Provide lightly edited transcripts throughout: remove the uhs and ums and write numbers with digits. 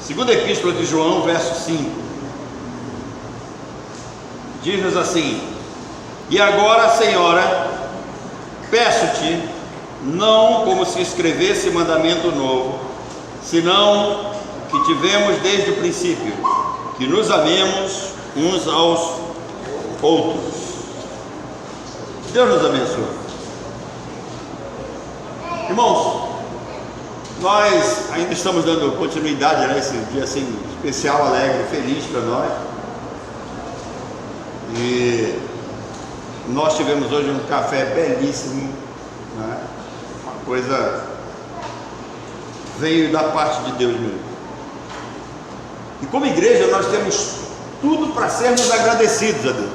Segunda Epístola de João, verso 5, diz-nos assim: e agora, Senhora, peço-te, não como se escrevesse mandamento novo, senão que tivemos desde o princípio, que nos amemos uns aos outros. Deus nos abençoe. Irmãos, nós ainda estamos dando continuidade nesse dia assim especial, alegre, feliz para nós. E nós tivemos hoje um café belíssimo, né? Uma coisa veio da parte de Deus mesmo. E como igreja nós temos tudo para sermos agradecidos a Deus.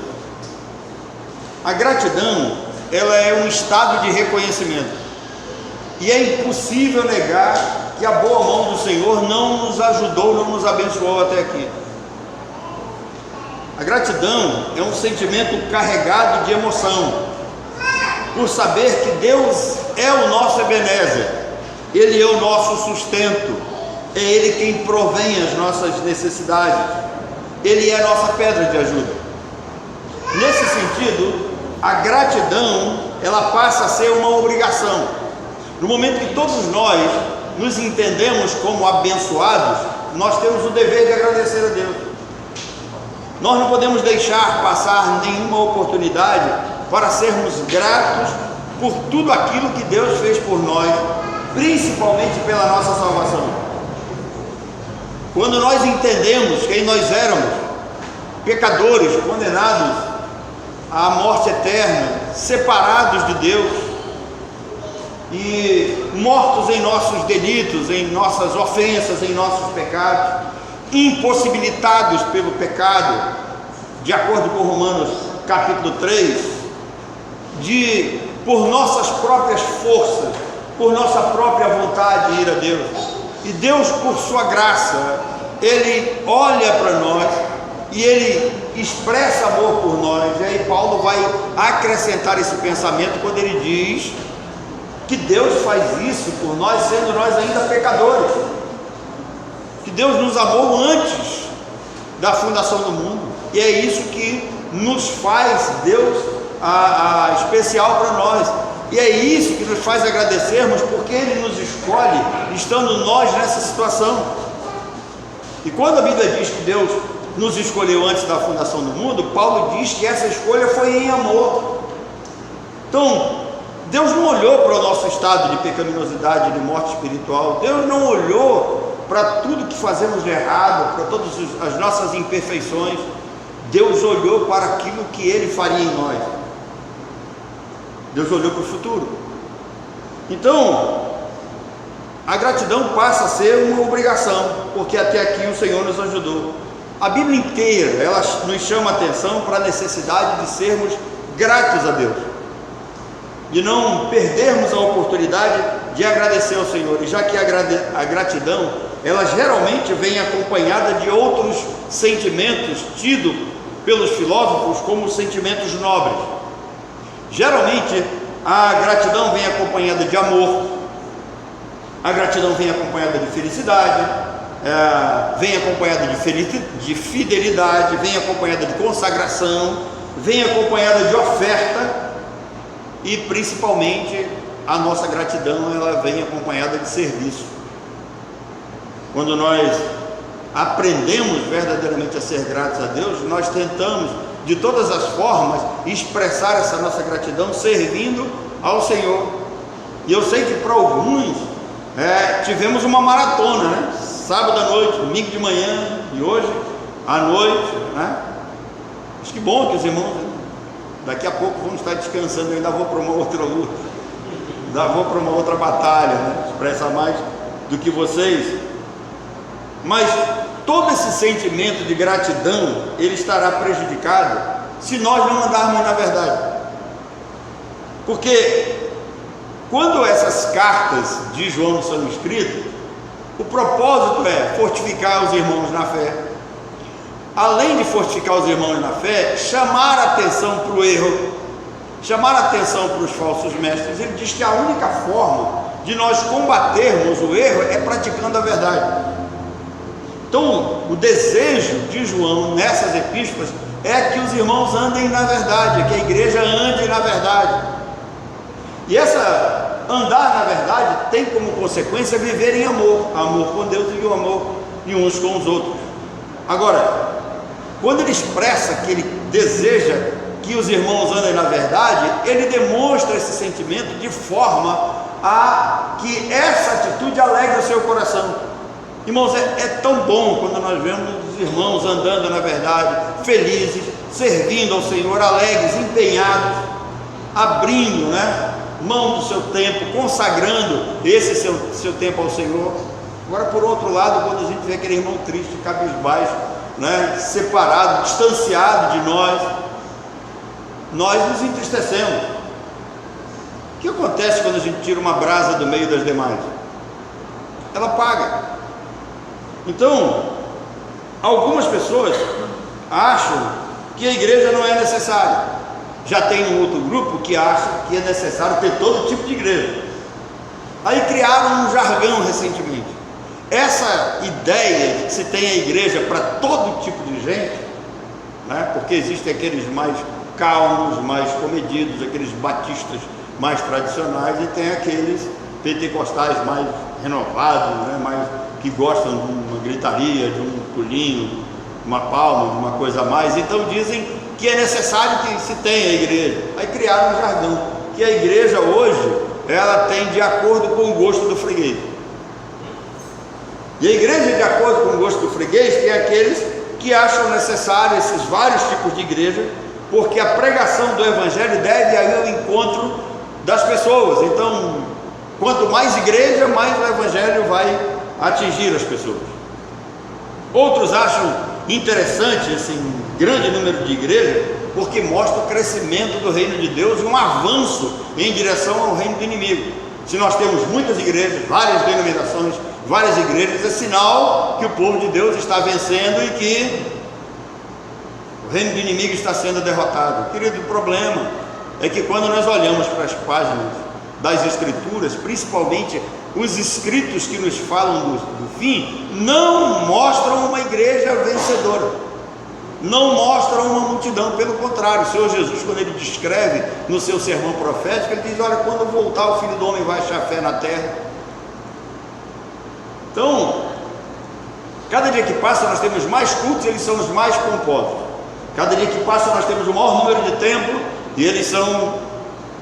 A gratidão, ela é um estado de reconhecimento. E é impossível negar que a boa mão do Senhor não nos ajudou, não nos abençoou até aqui. A gratidão é um sentimento carregado de emoção, por saber que Deus é o nosso Ebenezer, Ele é o nosso sustento, é Ele quem provém as nossas necessidades, Ele é a nossa pedra de ajuda. Nesse sentido, a gratidão, ela passa a ser uma obrigação. No momento que todos nós nos entendemos como abençoados, nós temos o dever de agradecer a Deus. Nós não podemos deixar passar nenhuma oportunidade para sermos gratos por tudo aquilo que Deus fez por nós, principalmente pela nossa salvação. Quando nós entendemos quem nós éramos, pecadores, condenados à morte eterna, separados de Deus e mortos em nossos delitos, em nossas ofensas, em nossos pecados, impossibilitados pelo pecado, de acordo com Romanos capítulo 3, por nossas próprias forças, por nossa própria vontade ir a Deus. E Deus, por sua graça, Ele olha para nós e Ele expressa amor por nós. E aí Paulo vai acrescentar esse pensamento quando ele diz que Deus faz isso por nós, sendo nós ainda pecadores, que Deus nos amou antes da fundação do mundo, e é isso que nos faz Deus especial para nós, e é isso que nos faz agradecermos, porque Ele nos escolhe, estando nós nessa situação. E quando a Bíblia diz que Deus nos escolheu antes da fundação do mundo, Paulo diz que essa escolha foi em amor. Então, Deus não olhou para o nosso estado de pecaminosidade, de morte espiritual. Deus não olhou para tudo que fazemos de errado, para todas as nossas imperfeições. Deus olhou para aquilo que Ele faria em nós. Deus olhou para o futuro. Então, a gratidão passa a ser uma obrigação, porque até aqui o Senhor nos ajudou. A Bíblia inteira, ela nos chama a atenção para a necessidade de sermos gratos a Deus, de não perdermos a oportunidade de agradecer ao Senhor. E já que a gratidão, ela geralmente vem acompanhada de outros sentimentos tidos pelos filósofos como sentimentos nobres. Geralmente a gratidão vem acompanhada de amor, a gratidão vem acompanhada de felicidade, vem acompanhada de fidelidade, vem acompanhada de consagração, vem acompanhada de oferta. E principalmente a nossa gratidão, ela vem acompanhada de serviço. Quando nós aprendemos verdadeiramente a ser gratos a Deus, nós tentamos de todas as formas expressar essa nossa gratidão servindo ao Senhor. E eu sei que para alguns tivemos uma maratona, né? Sábado à noite, domingo de manhã e hoje à noite, né? Acho que bom que os irmãos, daqui a pouco vamos estar descansando. Eu ainda vou para uma outra luta, ainda vou para uma outra batalha, né? Expressar mais do que vocês. Mas todo esse sentimento de gratidão, ele estará prejudicado se nós não andarmos na verdade. Porque quando essas cartas de João são escritas, o propósito é fortificar os irmãos na fé. Além de fortificar os irmãos na fé, chamar a atenção para o erro, chamar a atenção para os falsos mestres. Ele diz que a única forma de nós combatermos o erro é praticando a verdade. Então, o desejo de João nessas epístolas é que os irmãos andem na verdade, que a igreja ande na verdade. E essa andar na verdade tem como consequência viver em amor, amor com Deus e o amor de uns com os outros. Agora, quando ele expressa que ele deseja que os irmãos andem na verdade, ele demonstra esse sentimento de forma a que essa atitude alegre o seu coração. Irmãos, é tão bom quando nós vemos os irmãos andando na verdade, felizes, servindo ao Senhor, alegres, empenhados, abrindo, mão do seu tempo, consagrando esse seu tempo ao Senhor. Agora, por outro lado, quando a gente vê aquele irmão triste, cabisbaixo, separado, distanciado de nós nos entristecemos. O que acontece quando a gente tira uma brasa do meio das demais? Ela apaga. Então, algumas pessoas acham que a igreja não é necessária. Já tem um outro grupo que acha que é necessário ter todo tipo de igreja. Aí criaram um jargão recentemente. Essa ideia de que se tem a igreja para todo tipo de gente, porque existem aqueles mais calmos, mais comedidos, aqueles batistas mais tradicionais, e tem aqueles pentecostais mais renovados, mais que gostam de uma gritaria, de um pulinho, uma palma, de uma coisa a mais. Então dizem que é necessário que se tenha a igreja. Aí criaram um jargão, que a igreja hoje, ela tem de acordo com o gosto do freguês. E a igreja, de acordo com o gosto do freguês, tem aqueles que acham necessário esses vários tipos de igreja, porque a pregação do evangelho deve ir ao encontro das pessoas. Então, quanto mais igreja, mais o evangelho vai atingir as pessoas. Outros acham interessante esse grande número de igrejas, porque mostra o crescimento do reino de Deus e um avanço em direção ao reino do inimigo. Se nós temos muitas igrejas, várias denominações, várias igrejas, é sinal que o povo de Deus está vencendo e que o reino do inimigo está sendo derrotado. Querido, o problema é que quando nós olhamos para as páginas das Escrituras, principalmente os escritos que nos falam do fim, não mostram uma igreja vencedora, não mostram uma multidão. Pelo contrário, o Senhor Jesus, quando ele descreve no seu sermão profético, ele diz: olha, quando voltar o Filho do Homem vai achar fé na terra. Então, cada dia que passa nós temos mais cultos, eles são os mais pomposos. Cada dia que passa nós temos o maior número de templos e eles são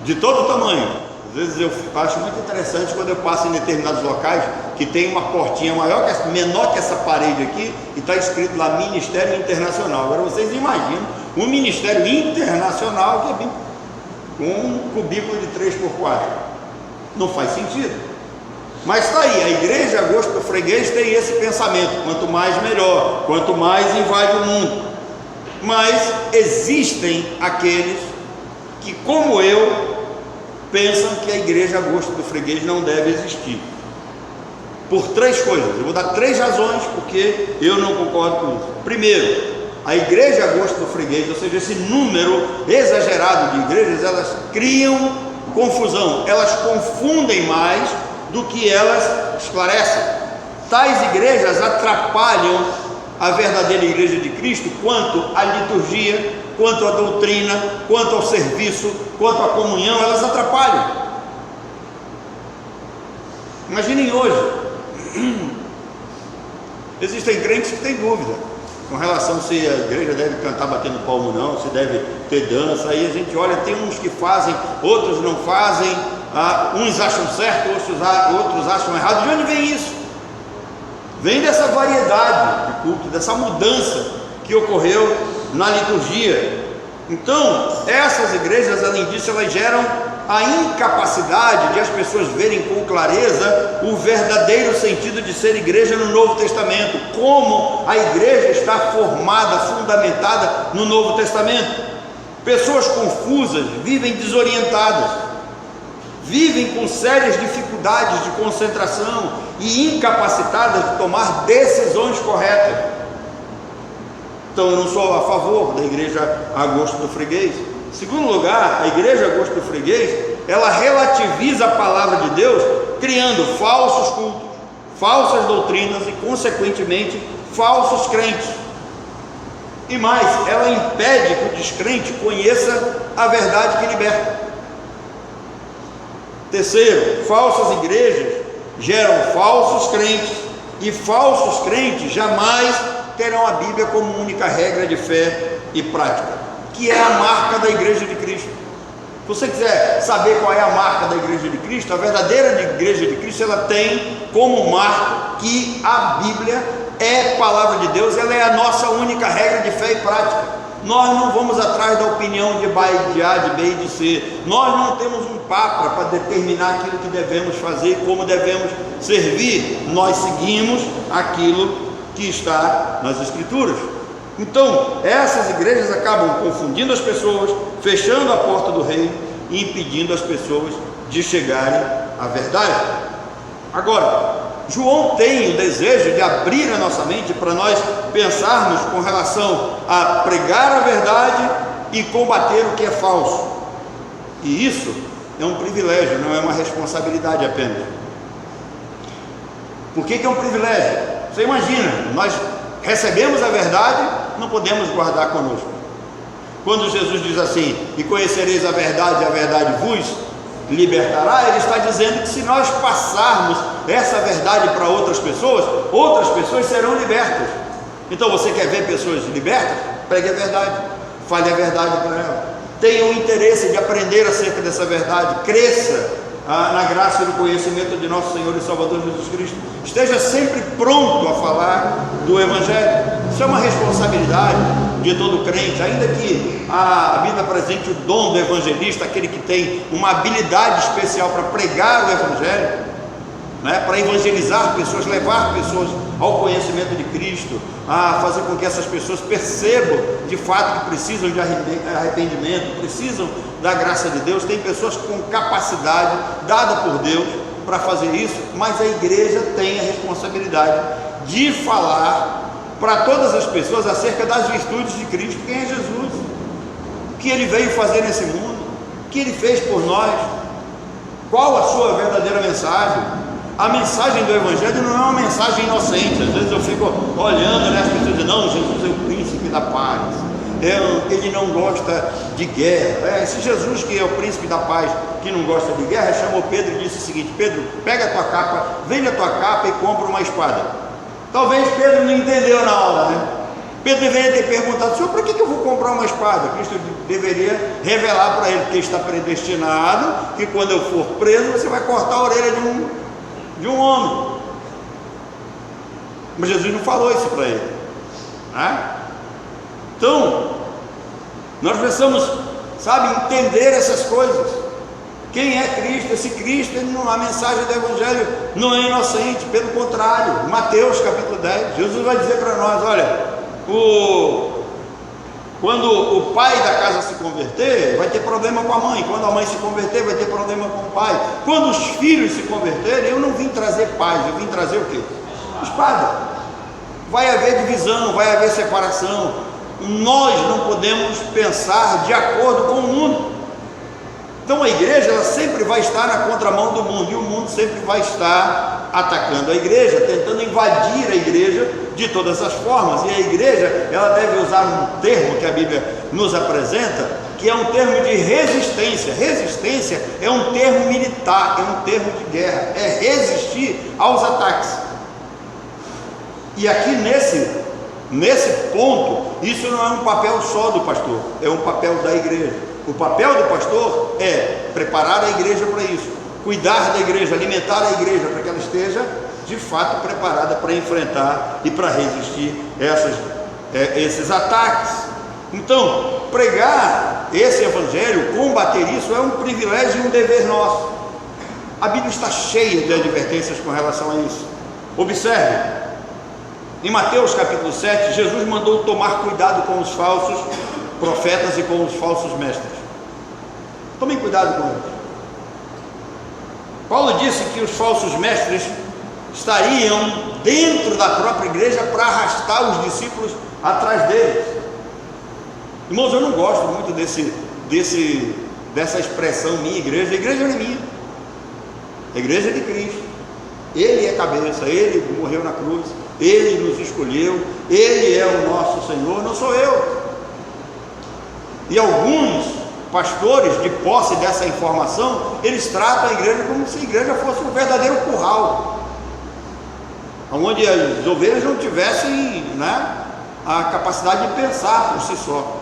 de todo tamanho. Às vezes eu acho muito interessante quando eu passo em determinados locais que tem uma portinha menor que essa parede aqui e está escrito lá Ministério Internacional. Agora vocês imaginam um ministério internacional que é bem, com um cubículo de 3x4. Não faz sentido. Mas está aí, a igreja, a gosto do freguês, tem esse pensamento: quanto mais melhor, quanto mais invade o mundo. Mas existem aqueles que, como eu, pensam que a igreja a gosto do freguês não deve existir, por três coisas. Eu vou dar três razões porque eu não concordo com isso. Primeiro, a igreja a gosto do freguês, ou seja, esse número exagerado de igrejas, elas criam confusão, elas confundem mais do que elas esclarecem. Tais igrejas atrapalham a verdadeira igreja de Cristo quanto à liturgia, quanto à doutrina, quanto ao serviço, quanto à comunhão. Elas atrapalham. Imaginem hoje, existem crentes que têm dúvida com relação se a igreja deve cantar batendo palmo ou não, se deve ter dança. Aí a gente olha, tem uns que fazem, outros não fazem, uns acham certo, outros acham errado. De onde vem isso? Vem dessa variedade de culto, dessa mudança que ocorreu na liturgia. Então, essas igrejas, além disso, elas geram a incapacidade de as pessoas verem com clareza o verdadeiro sentido de ser igreja no Novo Testamento, como a igreja está formada, fundamentada no Novo Testamento. Pessoas confusas vivem desorientadas, vivem com sérias dificuldades de concentração e incapacitadas de tomar decisões corretas. Então eu não sou a favor da igreja a gosto do freguês. Em segundo lugar, a igreja a gosto do freguês, ela relativiza a palavra de Deus, criando falsos cultos, falsas doutrinas e, consequentemente, falsos crentes. E mais, ela impede que o descrente conheça a verdade que liberta. Terceiro, falsas igrejas geram falsos crentes, e falsos crentes jamais terão a Bíblia como única regra de fé e prática, que é a marca da Igreja de Cristo. Se você quiser saber qual é a marca da Igreja de Cristo, a verdadeira Igreja de Cristo, ela tem como marca que a Bíblia é palavra de Deus, ela é a nossa única regra de fé e prática. Nós não vamos atrás da opinião de A, de B e de C. Nós não temos um papa para determinar aquilo que devemos fazer, como devemos servir. Nós seguimos aquilo que está nas Escrituras. Então, essas igrejas acabam confundindo as pessoas, fechando a porta do reino e impedindo as pessoas de chegarem à verdade. Agora, João tem o desejo de abrir a nossa mente para nós pensarmos com relação a pregar a verdade e combater o que é falso. E isso é um privilégio, não é uma responsabilidade apenas. Por que é um privilégio? Você imagina, nós recebemos a verdade, não podemos guardar conosco. Quando Jesus diz assim, e conhecereis a verdade vos libertará, ele está dizendo que se nós passarmos essa verdade para outras pessoas serão libertas. Então você quer ver pessoas libertas? Pregue a verdade, fale a verdade para elas, tenha o interesse de aprender acerca dessa verdade, cresça na graça e no conhecimento de nosso Senhor e Salvador Jesus Cristo, esteja sempre pronto a falar do Evangelho. Isso é uma responsabilidade de todo crente, ainda que a Bíblia apresente o dom do evangelista, aquele que tem uma habilidade especial para pregar o Evangelho, né, para evangelizar pessoas, levar pessoas ao conhecimento de Cristo, a fazer com que essas pessoas percebam de fato que precisam de arrependimento, precisam da graça de Deus. Tem pessoas com capacidade dada por Deus para fazer isso, mas a igreja tem a responsabilidade de falar para todas as pessoas acerca das virtudes de Cristo. Quem é Jesus? O que ele veio fazer nesse mundo? O que ele fez por nós? Qual a sua verdadeira mensagem? A mensagem do Evangelho não é uma mensagem inocente. Às vezes eu fico olhando, né, as pessoas dizem, não, Jesus é o príncipe da paz, ele não gosta de guerra. Esse Jesus que é o príncipe da paz, que não gosta de guerra, chamou Pedro e disse o seguinte: Pedro, pega a tua capa, vende a tua capa e compra uma espada. Talvez Pedro não entendeu na hora, né? Pedro deveria ter perguntado: Senhor, para que eu vou comprar uma espada? Cristo deveria revelar para ele, porque está predestinado que quando eu for preso, você vai cortar a orelha de um homem. Mas Jesus não falou isso para ele, né? Então, nós precisamos, entender essas coisas. Quem é Cristo? Esse Cristo, a mensagem do Evangelho não é inocente, pelo contrário. Mateus capítulo 10, Jesus vai dizer para nós: olha, quando o pai da casa se converter, vai ter problema com a mãe. Quando a mãe se converter, vai ter problema com o pai. Quando os filhos se converterem, eu não vim trazer paz, eu vim trazer o quê? Espada. Vai haver divisão, vai haver separação. Nós não podemos pensar de acordo com o mundo. Então a igreja, ela sempre vai estar na contramão do mundo, e o mundo sempre vai estar atacando a igreja, tentando invadir a igreja de todas as formas. E a igreja, ela deve usar um termo que a Bíblia nos apresenta, que é um termo de resistência. Resistência é um termo militar, é um termo de guerra, é resistir aos ataques. E aqui nesse ponto, isso não é um papel só do pastor, é um papel da igreja. O papel do pastor é preparar a igreja para isso, cuidar da igreja, alimentar a igreja para que ela esteja de fato preparada para enfrentar e para resistir esses ataques. Então, pregar esse evangelho, combater isso, é um privilégio e um dever nosso. A Bíblia está cheia de advertências com relação a isso. Observe, em Mateus capítulo 7, Jesus mandou tomar cuidado com os falsos profetas e com os falsos mestres. Tomem cuidado com eles. Paulo disse que os falsos mestres estariam dentro da própria igreja para arrastar os discípulos atrás deles. Irmãos, eu não gosto muito dessa expressão minha igreja. A igreja não é minha, a igreja é de Cristo. Ele é cabeça, Ele morreu na cruz, Ele nos escolheu, Ele é o nosso Senhor, não sou eu. E alguns pastores, de posse dessa informação, eles tratam a igreja como se a igreja fosse um verdadeiro curral, onde as ovelhas não tivessem, né, a capacidade de pensar por si só.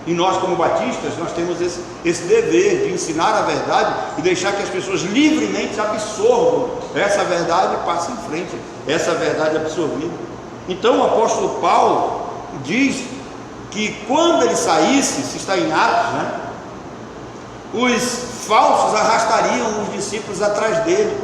E nós, como batistas, nós temos esse dever de ensinar a verdade e deixar que as pessoas livremente absorvam essa verdade e passem em frente essa verdade absorvida. Então o apóstolo Paulo diz que quando ele saísse, se está em Atos, né, os falsos arrastariam os discípulos atrás dele.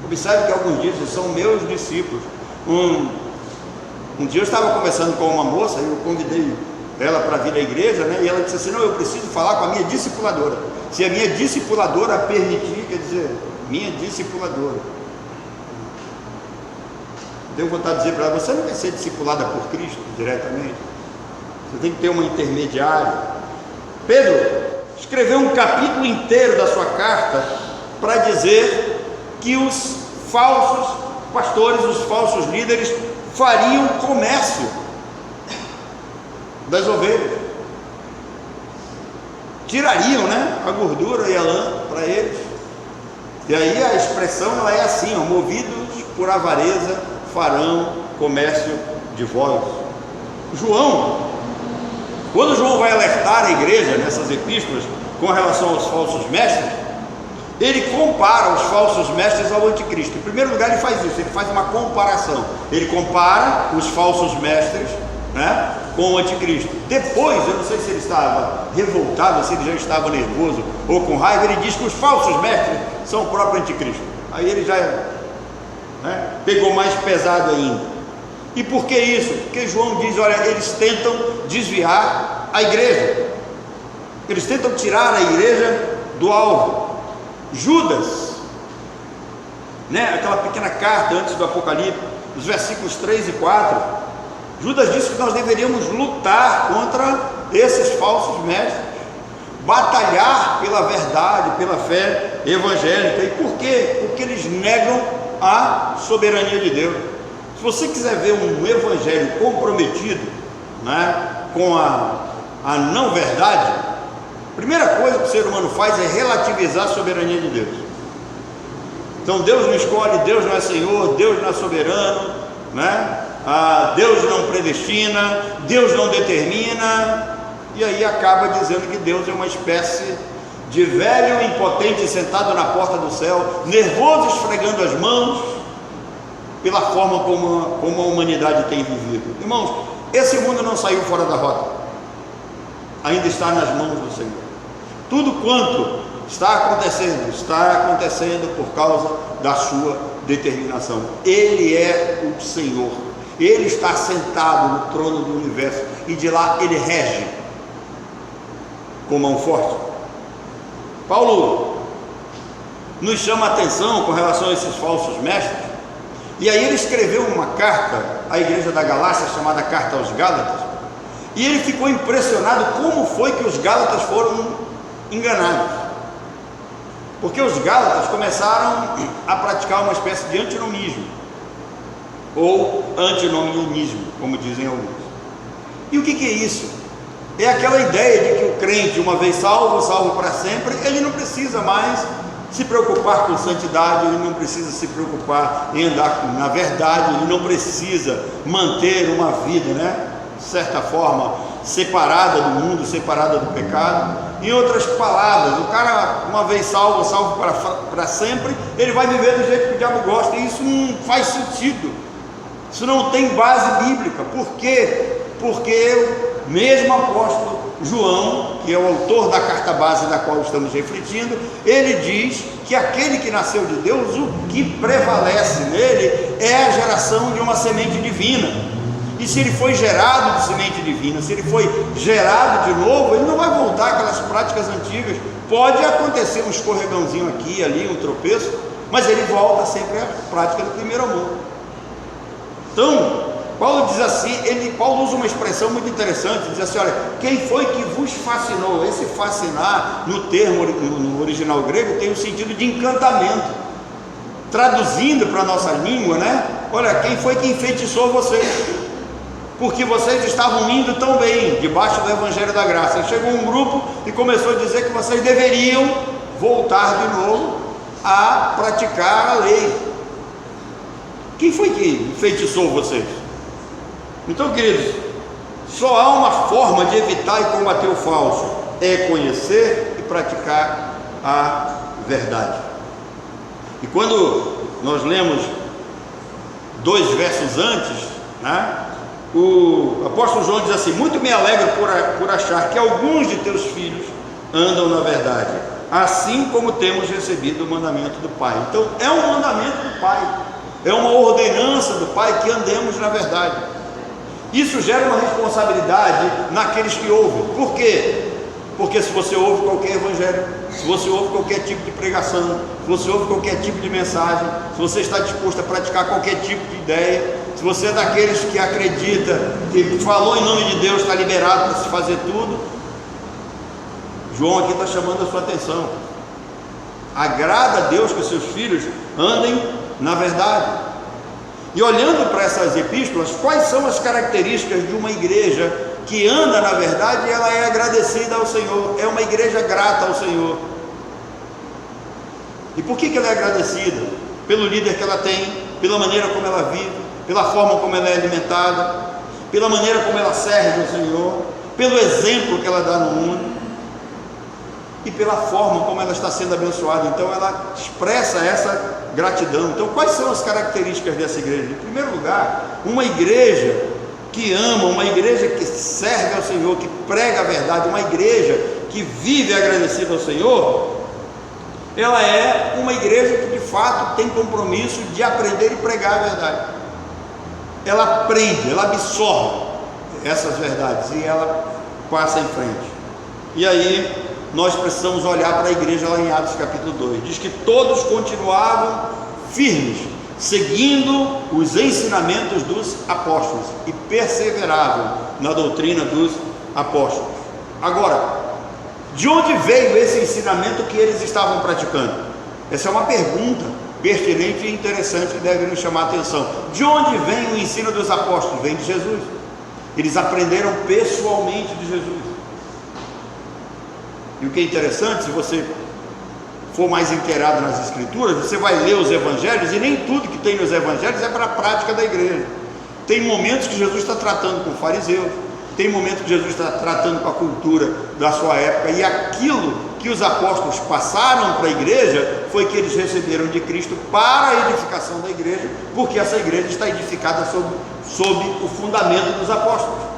Observe que alguns dizem, são meus discípulos. Um dia eu estava conversando com uma moça, eu convidei ela para vir à igreja, né, e ela disse assim: não, eu preciso falar com a minha discipuladora. Se a minha discipuladora permitir, quer dizer, minha discipuladora. Tenho vontade de dizer para ela: você não vai ser discipulada por Cristo diretamente, você tem que ter uma intermediária. Pedro escreveu um capítulo inteiro da sua carta para dizer que os falsos pastores, os falsos líderes fariam comércio das ovelhas, tirariam, né, a gordura e a lã para eles. E aí a expressão ela é assim, ó: movidos por avareza farão comércio de vós. Quando João vai alertar a igreja nessas epístolas com relação aos falsos mestres, ele compara os falsos mestres ao anticristo. Em primeiro lugar, ele faz isso, ele faz uma comparação. Ele compara os falsos mestres, né, com o anticristo. Depois, eu não sei se ele estava revoltado, se ele já estava nervoso ou com raiva, ele diz que os falsos mestres são o próprio anticristo. Aí ele já, né, pegou mais pesado ainda. E por que isso? Porque João diz: olha, eles tentam desviar a igreja, eles tentam tirar a igreja do alvo. Judas, né, aquela pequena carta antes do Apocalipse, os versículos 3 e 4, Judas disse que nós deveríamos lutar contra esses falsos mestres, batalhar pela verdade, pela fé evangélica. E por quê? Porque eles negam a soberania de Deus. Se você quiser ver um evangelho comprometido, né, com a não verdade, a primeira coisa que o ser humano faz é relativizar a soberania de Deus. Então Deus não escolhe, Deus não é Senhor, Deus não é soberano, né? Deus não predestina, Deus não determina, e aí acaba dizendo que Deus é uma espécie de velho impotente sentado na porta do céu, nervoso, esfregando as mãos pela forma como a humanidade tem vivido. Irmãos, esse mundo não saiu fora da rota, ainda está nas mãos do Senhor. Tudo quanto está acontecendo por causa da sua determinação. Ele é o Senhor, Ele está sentado no trono do universo e de lá Ele rege com mão forte. Paulo nos chama a atenção com relação a esses falsos mestres. E aí ele escreveu uma carta à igreja da Galácia, chamada Carta aos Gálatas, e ele ficou impressionado como foi que os Gálatas foram enganados, porque os Gálatas começaram a praticar uma espécie de antinomismo, ou antinomianismo, como dizem alguns. E o que é isso? É aquela ideia de que o crente, uma vez salvo, salvo para sempre, ele não precisa mais se preocupar com santidade, ele não precisa se preocupar em andar na verdade, ele não precisa manter uma vida, né, de certa forma, separada do mundo, separada do pecado. Em outras palavras, o cara, uma vez salvo, salvo para sempre, ele vai viver do jeito que o diabo gosta, e isso não faz sentido, isso não tem base bíblica. Por quê? Porque o mesmo apóstolo João, que é o autor da carta base da qual estamos refletindo, ele diz que aquele que nasceu de Deus, o que prevalece nele é a geração de uma semente divina. E se ele foi gerado de semente divina, se ele foi gerado de novo, ele não vai voltar àquelas práticas antigas. Pode acontecer um escorregãozinho aqui, ali, um tropeço, mas ele volta sempre à prática do primeiro amor. Então, Paulo diz assim, Paulo usa uma expressão muito interessante, diz assim: olha, quem foi que vos fascinou? Esse fascinar, no termo, no original grego, tem o sentido de encantamento. traduzindo para a nossa língua, né? Olha, quem foi que enfeitiçou vocês? Porque vocês estavam indo tão bem, debaixo do Evangelho da Graça. E chegou um grupo e começou a dizer que vocês deveriam voltar de novo a praticar a lei. Quem foi que enfeitiçou vocês? Então, queridos, só há uma forma de evitar e combater o falso: é conhecer e praticar a verdade. E quando nós lemos 2 versos antes, né, o apóstolo João diz assim: muito me alegro por achar que alguns de teus filhos andam na verdade, assim como temos recebido o mandamento do Pai. Então é um mandamento do Pai, é uma ordenança do Pai que andemos na verdade. Isso gera uma responsabilidade naqueles que ouvem. Por quê? Porque se você ouve qualquer evangelho, se você ouve qualquer tipo de pregação, se você ouve qualquer tipo de mensagem, se você está disposto a praticar qualquer tipo de ideia, se você é daqueles que acredita que falou em nome de Deus, está liberado para se fazer tudo, João aqui está chamando a sua atenção. Agrada a Deus que seus filhos andem na verdade. E olhando para essas epístolas, quais são as características de uma igreja que anda na verdade e ela é agradecida ao Senhor, é uma igreja grata ao Senhor? E por que ela é agradecida? Pelo líder que ela tem, pela maneira como ela vive, pela forma como ela é alimentada, pela maneira como ela serve ao Senhor, pelo exemplo que ela dá no mundo e pela forma como ela está sendo abençoada. Então ela expressa essa gratidão. Então quais são as características dessa igreja? Em primeiro lugar, uma igreja que ama, uma igreja que serve ao Senhor, que prega a verdade, uma igreja que vive agradecida ao Senhor, ela é uma igreja que de fato tem compromisso de aprender e pregar a verdade. Ela aprende, ela absorve essas verdades e ela passa em frente. E aí nós precisamos olhar para a igreja lá em Atos capítulo 2, diz que todos continuavam firmes, seguindo os ensinamentos dos apóstolos e perseveravam na doutrina dos apóstolos. Agora, de onde veio esse ensinamento que eles estavam praticando? Essa é uma pergunta pertinente e interessante que deve nos chamar a atenção. De onde vem o ensino dos apóstolos? Vem de Jesus. Eles aprenderam pessoalmente de Jesus. E o que é interessante, se você for mais inteirado nas escrituras, você vai ler os evangelhos, e nem tudo que tem nos evangelhos é para a prática da igreja. Tem momentos que Jesus está tratando com fariseus, tem momentos que Jesus está tratando com a cultura da sua época, e aquilo que os apóstolos passaram para a igreja foi que eles receberam de Cristo para a edificação da igreja, porque essa igreja está edificada sob o fundamento dos apóstolos.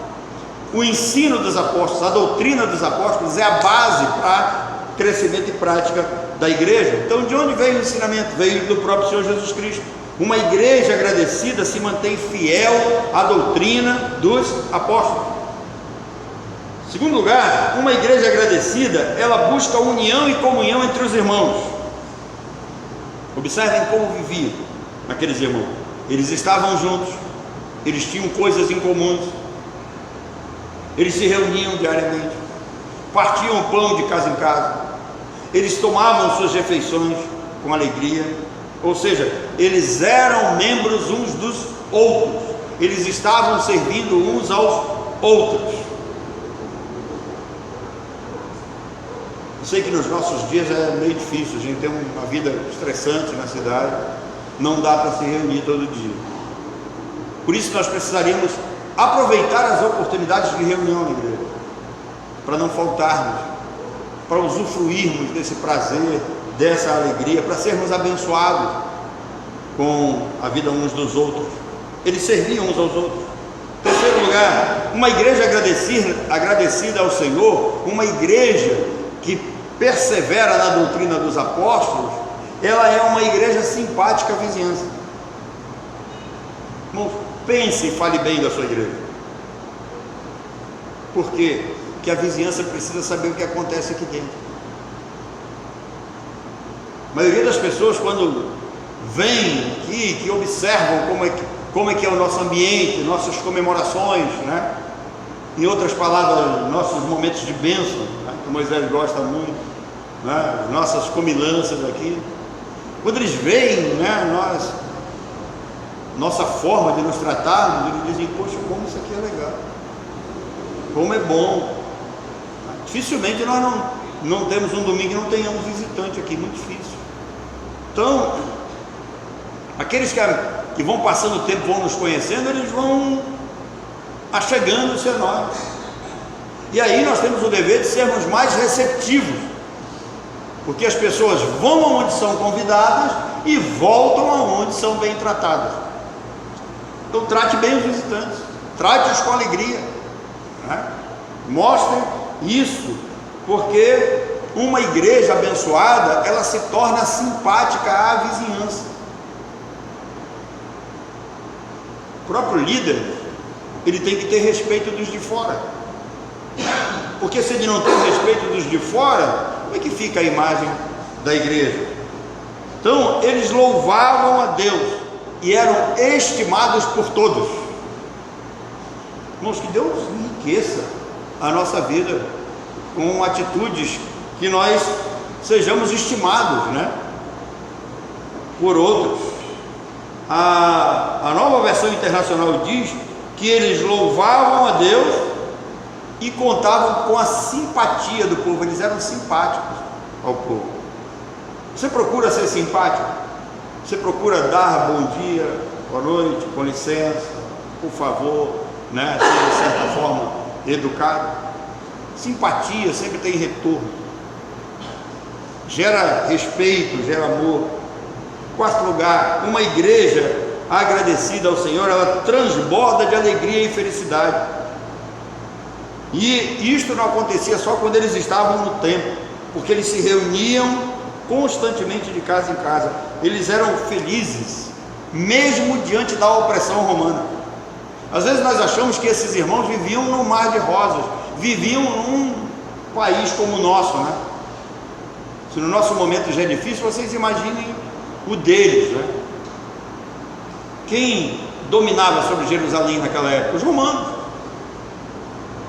O ensino dos apóstolos, a doutrina dos apóstolos é a base para crescimento e prática da igreja. Então, de onde veio o ensinamento? Veio do próprio Senhor Jesus Cristo. Uma igreja agradecida se mantém fiel à doutrina dos apóstolos. Segundo lugar, uma igreja agradecida, ela busca união e comunhão entre os irmãos. Observem como viviam aqueles irmãos. Eles estavam juntos, eles tinham coisas em comum, eles se reuniam diariamente, partiam o pão de casa em casa, eles tomavam suas refeições com alegria, ou seja, eles eram membros uns dos outros, eles estavam servindo uns aos outros. Eu sei que nos nossos dias é meio difícil, a gente tem uma vida estressante na cidade, não dá para se reunir todo dia. Por isso nós precisaríamos aproveitar as oportunidades de reunião na igreja, para não faltarmos, para usufruirmos desse prazer, dessa alegria, para sermos abençoados com a vida uns dos outros. Eles serviam uns aos outros. Terceiro lugar, uma igreja agradecida ao Senhor, uma igreja que persevera na doutrina dos apóstolos, ela é uma igreja simpática à vizinhança. Irmãos, pense e fale bem da sua igreja. Por quê? Porque a vizinhança precisa saber o que acontece aqui dentro. A maioria das pessoas, quando vêm aqui, que observam como é que é o nosso ambiente, nossas comemorações, né? Em outras palavras, nossos momentos de bênção, né? Que Moisés gosta muito, né? Nossas comilanças aqui, Quando eles veem, né, nossa forma de nos tratarmos, eles dizem: poxa, como isso aqui é legal, como é bom. Dificilmente nós não temos um domingo e não tenhamos visitante aqui, muito difícil. Então, aqueles que vão passando o tempo, vão nos conhecendo, eles vão achegando-se a nós. E aí nós temos o dever de sermos mais receptivos, porque as pessoas vão aonde são convidadas e voltam aonde são bem tratadas. Então trate bem os visitantes, trate-os com alegria, né? Mostre isso, porque uma igreja abençoada, ela se torna simpática à vizinhança. O próprio líder, ele tem que ter respeito dos de fora, porque se ele não tem respeito dos de fora, como é que fica a imagem da igreja? Então eles louvavam a Deus e eram estimados por todos. Irmãos, que Deus enriqueça a nossa vida com atitudes que nós sejamos estimados, né, por outros. A Nova Versão Internacional diz que eles louvavam a Deus e contavam com a simpatia do povo. Eles eram simpáticos ao povo. Você procura ser simpático? Você procura dar bom dia, boa noite, com licença, por favor, né, ser de certa forma educado? Simpatia sempre tem retorno, gera respeito, gera amor. Quarto lugar, uma igreja agradecida ao Senhor, ela transborda de alegria e felicidade. E isto não acontecia só quando eles estavam no templo, porque eles se reuniam constantemente de casa em casa. Eles eram felizes, mesmo diante da opressão romana. Às vezes nós achamos que esses irmãos viviam num mar de rosas, viviam num país como o nosso, né? Se no nosso momento já é difícil, vocês imaginem o deles, né? Quem dominava sobre Jerusalém naquela época? Os romanos.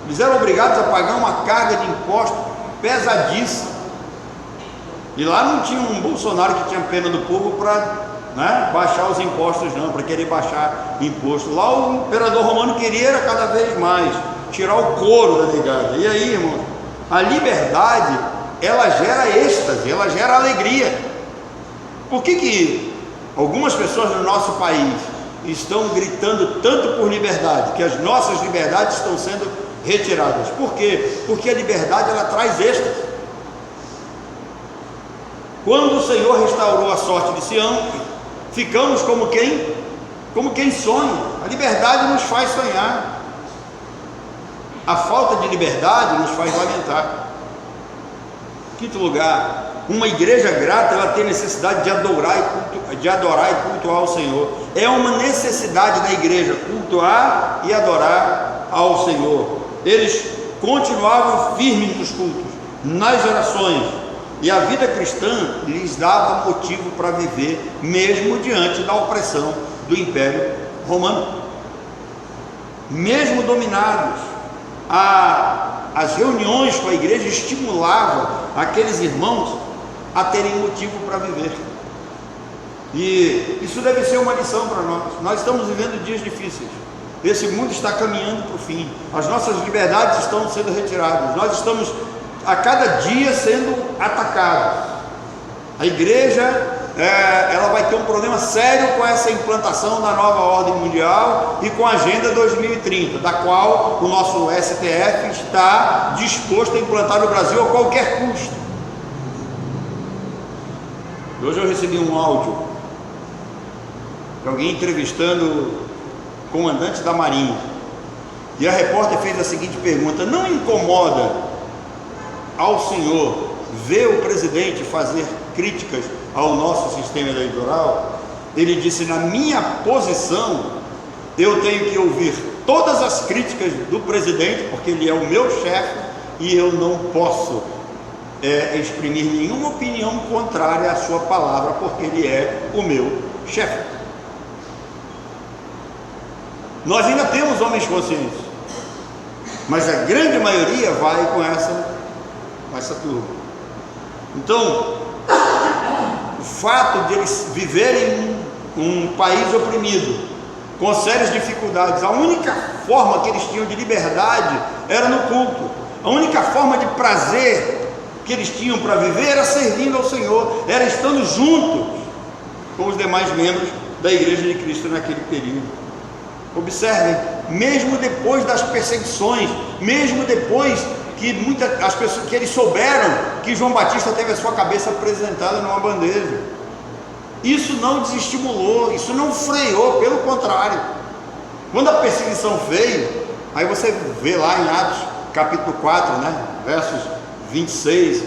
Eles eram obrigados a pagar uma carga de imposto pesadíssima. E lá não tinha um Bolsonaro que tinha pena do povo para, né, baixar os impostos, não, para querer baixar imposto. Lá o imperador romano queria era cada vez mais tirar o couro da negada. E aí, irmão, a liberdade, ela gera êxtase, ela gera alegria. Por que algumas pessoas no nosso país estão gritando tanto por liberdade, que as nossas liberdades estão sendo retiradas? Por quê? Porque a liberdade, ela traz êxtase. Quando o Senhor restaurou a sorte de Sião, ficamos como quem sonha. A liberdade nos faz sonhar, a falta de liberdade nos faz lamentar. Quinto lugar, uma igreja grata, ela tem necessidade de adorar e cultuar o Senhor. É uma necessidade da igreja cultuar e adorar ao Senhor. Eles continuavam firmes nos cultos, nas orações, e a vida cristã lhes dava motivo para viver, mesmo diante da opressão do Império Romano. Mesmo dominados, as reuniões com a igreja estimulavam aqueles irmãos a terem motivo para viver. E isso deve ser uma lição para nós. Nós estamos vivendo dias difíceis. Esse mundo está caminhando para o fim. As nossas liberdades estão sendo retiradas. Nós estamos a cada dia sendo atacados. A igreja, ela vai ter um problema sério com essa implantação da nova ordem mundial e com a Agenda 2030, da qual o nosso STF está disposto a implantar no Brasil a qualquer custo. Hoje eu recebi um áudio de alguém entrevistando o comandante da Marinha, e a repórter fez a seguinte pergunta: não incomoda ao senhor ver o presidente fazer críticas ao nosso sistema eleitoral? Ele disse: na minha posição, eu tenho que ouvir todas as críticas do presidente, porque ele é o meu chefe, e eu não posso exprimir nenhuma opinião contrária à sua palavra, porque ele é o meu chefe. Nós ainda temos homens conscientes, mas a grande maioria vai com essa turma. Então, o fato de eles viverem um país oprimido, com sérias dificuldades, a única forma que eles tinham de liberdade era no culto. A única forma de prazer que eles tinham para viver era servindo ao Senhor, era estando juntos com os demais membros da Igreja de Cristo naquele período. Observem, mesmo depois das perseguições, mesmo depois que as pessoas, que eles souberam que João Batista teve a sua cabeça apresentada numa bandeja, isso não desestimulou, isso não freou, pelo contrário. Quando a perseguição veio, aí você vê lá em Atos capítulo 4, né, versos 26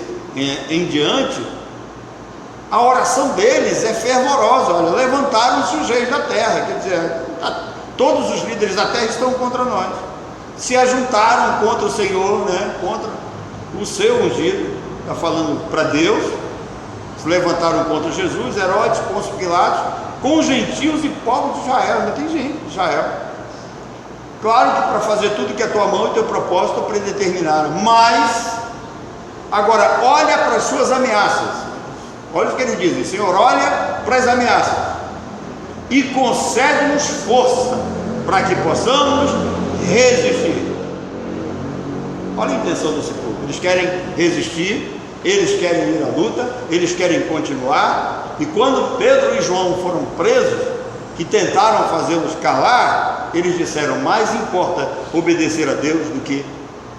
em diante, a oração deles é fervorosa. Olha, levantaram-se os reis da terra, quer dizer, todos os líderes da terra estão contra nós, se ajuntaram contra o Senhor, né, contra o seu ungido, está falando para Deus, se levantaram contra Jesus, Herodes, Pôncio Pilatos, com os gentios e povos de Israel. Ainda tem gente de Israel. Claro que para fazer tudo que a tua mão e teu propósito predeterminaram, mas agora olha para as suas ameaças. Olha o que eles dizem: Senhor, olha para as ameaças e concede-nos força para que possamos resistir. Olha a intenção desse povo. Eles querem resistir, eles querem ir à luta, eles querem continuar. E quando Pedro e João foram presos, que tentaram fazê-los calar, eles disseram: mais importa obedecer a Deus do que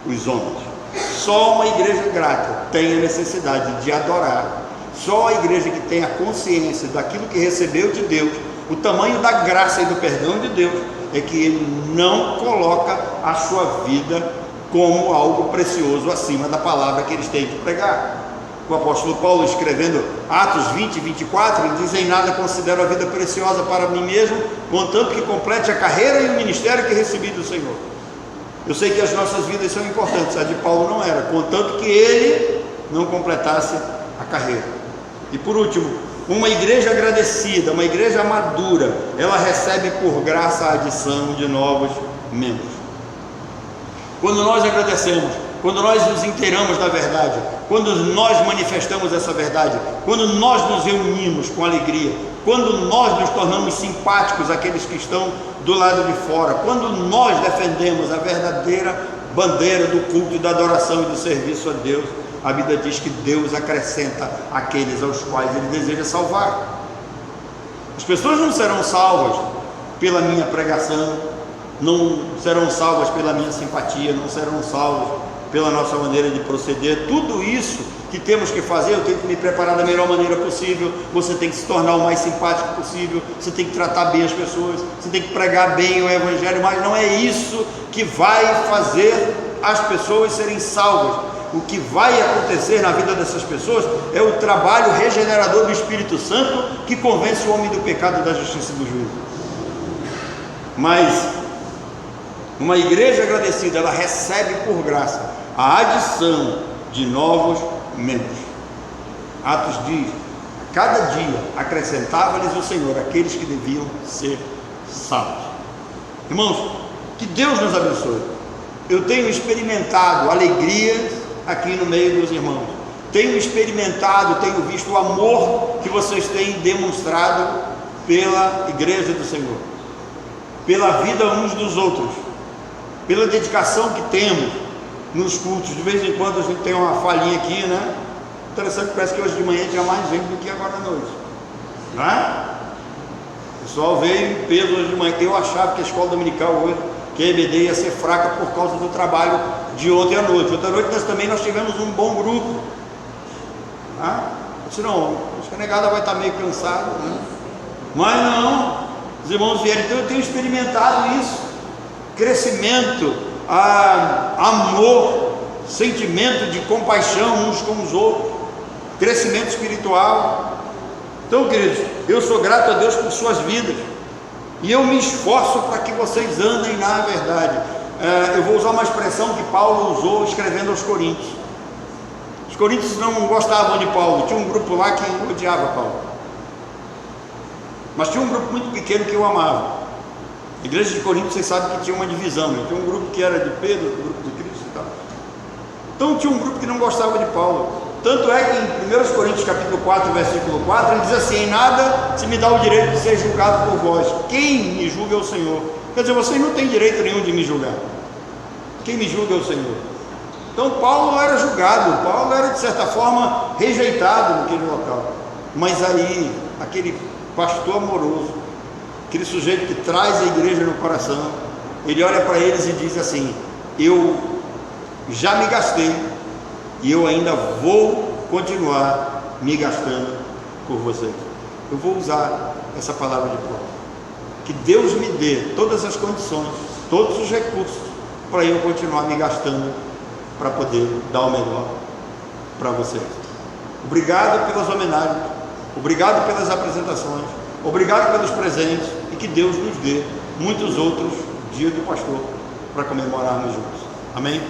os homens. Só uma igreja grata tem a necessidade de adorar. Só a igreja que tem a consciência daquilo que recebeu de Deus, o tamanho da graça e do perdão de Deus, é que ele não coloca a sua vida como algo precioso acima da palavra que eles têm que pregar. O apóstolo Paulo, escrevendo Atos 20 e 24, ele diz: em nada considero a vida preciosa para mim mesmo, contanto que complete a carreira e o ministério que recebi do Senhor. Eu sei que as nossas vidas são importantes, a de Paulo não era, contanto que ele não completasse a carreira. E por último, uma igreja agradecida, uma igreja madura, ela recebe por graça a adição de novos membros. Quando nós agradecemos, quando nós nos inteiramos da verdade, quando nós manifestamos essa verdade, quando nós nos reunimos com alegria, quando nós nos tornamos simpáticos àqueles que estão do lado de fora, quando nós defendemos a verdadeira bandeira do culto e da adoração e do serviço a Deus, a Bíblia diz que Deus acrescenta aqueles aos quais Ele deseja salvar. As pessoas não serão salvas pela minha pregação, não serão salvas pela minha simpatia, não serão salvas pela nossa maneira de proceder. Tudo isso que temos que fazer, eu tenho que me preparar da melhor maneira possível. Você tem que se tornar o mais simpático possível, você tem que tratar bem as pessoas, você tem que pregar bem o Evangelho, mas não é isso que vai fazer as pessoas serem salvas. O que vai acontecer na vida dessas pessoas é o trabalho regenerador do Espírito Santo, que convence o homem do pecado, da justiça e do juízo. Mas uma igreja agradecida, ela recebe por graça a adição de novos membros. Atos diz: cada dia acrescentava-lhes o Senhor aqueles que deviam ser salvos. Irmãos, que Deus nos abençoe. Eu tenho experimentado alegrias aqui no meio dos irmãos, tenho experimentado, tenho visto o amor que vocês têm demonstrado pela igreja do Senhor, pela vida uns dos outros, pela dedicação que temos nos cultos. De vez em quando a gente tem uma falhinha aqui, né? Interessante, parece que hoje de manhã tinha mais gente do que agora à noite, não é? O pessoal veio em peso hoje de manhã. Eu achava que a escola dominical hoje, que a EBD ia ser fraca por causa do trabalho de ontem à noite. Ontem à noite nós tivemos um bom grupo. Senão, acho que a negada vai estar meio cansada, né? Mas não, os irmãos vieram. Então eu tenho experimentado isso: crescimento, amor, sentimento de compaixão uns com os outros, crescimento espiritual. Então, queridos, eu sou grato a Deus por suas vidas, e eu me esforço para que vocês andem na verdade. Eu vou usar uma expressão que Paulo usou escrevendo aos Coríntios. Os coríntios não gostavam de Paulo, tinha um grupo lá que odiava Paulo, mas tinha um grupo muito pequeno que o amava. A igreja de Corinto, vocês sabem que tinha uma divisão, né? Tinha um grupo que era de Pedro, outro grupo de Cristo e tal. Então tinha um grupo que não gostava de Paulo. Tanto é que em 1 Coríntios capítulo 4, versículo 4, ele diz assim: em nada se me dá o direito de ser julgado por vós, quem me julga é o Senhor. Quer dizer, vocês não têm direito nenhum de me julgar, quem me julga é o Senhor. Então Paulo não era julgado, Paulo era de certa forma rejeitado naquele local, mas aí aquele pastor amoroso, aquele sujeito que traz a igreja no coração, ele olha para eles e diz assim: eu já me gastei e eu ainda vou continuar me gastando por vocês. Eu vou usar essa palavra de Paulo, que Deus me dê todas as condições, todos os recursos para eu continuar me gastando para poder dar o melhor para vocês. Obrigado pelas homenagens, obrigado pelas apresentações, obrigado pelos presentes, e que Deus nos dê muitos outros dias do pastor para comemorarmos juntos. Amém?